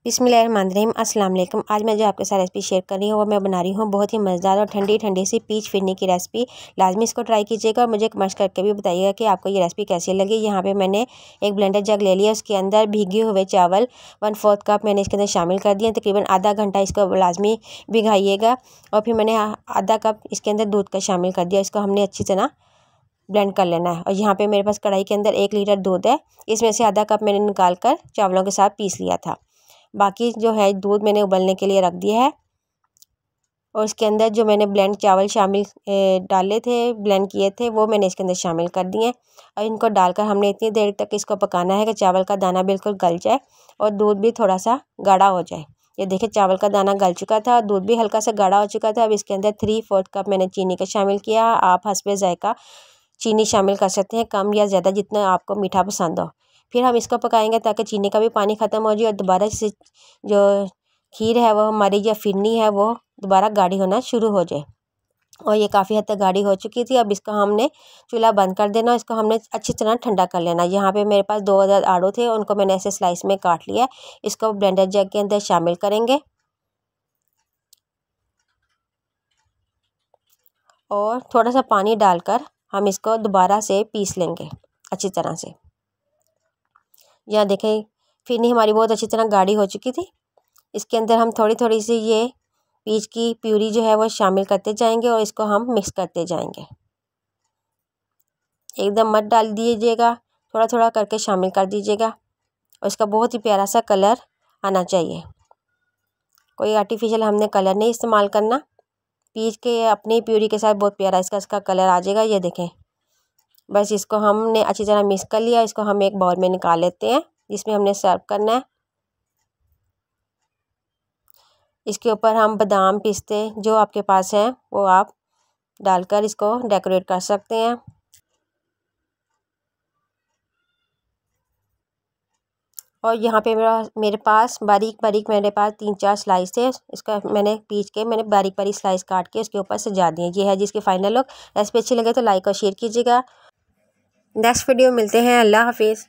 बिस्मिल्लाहिर्रहमानिर्रहीम अस्सलाम वालेकुम। आज मैं जो आपके साथ रेसिपी शेयर कर रही हूँ वो मैं बना रही हूँ बहुत ही मज़ेदार और ठंडी ठंडी सी पीच फिरनी की रेसिपी। लाजमी इसको ट्राई कीजिएगा और मुझे कमेंट करके भी बताइएगा कि आपको ये रेसिपी कैसी लगी। यहाँ पे मैंने एक ब्लेंडर जग ले लिया, उसके अंदर भीगे हुए चावल 1/4 कप मैंने इसके अंदर शामिल कर दिए। तकरीबन आधा घंटा इसको लाजमी भिगाइएगा। और फिर मैंने आधा कप इसके अंदर दूध का शामिल कर दिया। इसको हमने अच्छी तरह ब्लेंड कर लेना है। और यहाँ पे मेरे पास कढ़ाई के अंदर 1 लीटर दूध है, इसमें से आधा कप मैंने निकाल कर चावलों के साथ पीस लिया था। बाकी जो है दूध मैंने उबलने के लिए रख दिया है। और इसके अंदर जो मैंने ब्लेंड चावल शामिल डाले थे, ब्लेंड किए थे, वो मैंने इसके अंदर शामिल कर दिए। और इनको डालकर हमने इतनी देर तक इसको पकाना है कि चावल का दाना बिल्कुल गल जाए और दूध भी थोड़ा सा गाढ़ा हो जाए। ये देखिए चावल का दाना गल चुका था, दूध भी हल्का सा गाढ़ा हो चुका था। अब इसके अंदर 3/4 कप मैंने चीनी का शामिल किया। आप हस्बे जायका चीनी शामिल कर सकते हैं, कम या ज़्यादा जितना आपको मीठा पसंद हो। फिर हम इसको पकाएंगे ताकि चीनी का भी पानी ख़त्म हो जाए और दोबारा से जो खीर है वो हमारी या फिरनी है वो दोबारा गाढ़ी होना शुरू हो जाए। और ये काफ़ी हद तक गाढ़ी हो चुकी थी। अब इसको हमने चूल्हा बंद कर देना, इसको हमने अच्छी तरह ठंडा कर लेना। यहाँ पे मेरे पास 2 अदद आड़ू थे, उनको मैंने ऐसे स्लाइस में काट लिया। इसको ब्लेंडर जग के अंदर शामिल करेंगे और थोड़ा सा पानी डालकर हम इसको दोबारा से पीस लेंगे अच्छी तरह से। यहाँ देखें फिरनी हमारी बहुत अच्छी तरह गाढ़ी हो चुकी थी। इसके अंदर हम थोड़ी थोड़ी सी ये पीच की प्यूरी जो है वो शामिल करते जाएंगे और इसको हम मिक्स करते जाएंगे। एकदम मत डाल दीजिएगा, थोड़ा थोड़ा करके शामिल कर दीजिएगा। और इसका बहुत ही प्यारा सा कलर आना चाहिए, कोई आर्टिफिशियल हमने कलर नहीं इस्तेमाल करना। पीच के अपनी प्यूरी के साथ बहुत प्यारा इसका कलर आ जाएगा। ये देखें, बस इसको हमने अच्छी तरह मिक्स कर लिया। इसको हम एक बाउल में निकाल लेते हैं जिसमें हमने सर्व करना है। इसके ऊपर हम बादाम पिस्ते जो आपके पास है वो आप डालकर इसको डेकोरेट कर सकते हैं। और यहाँ पे मेरे पास बारीक बारीक मेरे पास 3-4 स्लाइस थे, इसका मैंने पीच के मैंने बारीक बारीक स्लाइस काट के उसके ऊपर सजा दिए। ये है जिसकी फाइनल लुक। रेसिपी अच्छी लगे तो लाइक और शेयर कीजिएगा। नेक्स्ट वीडियो मिलते हैं। अल्लाह हाफिज़।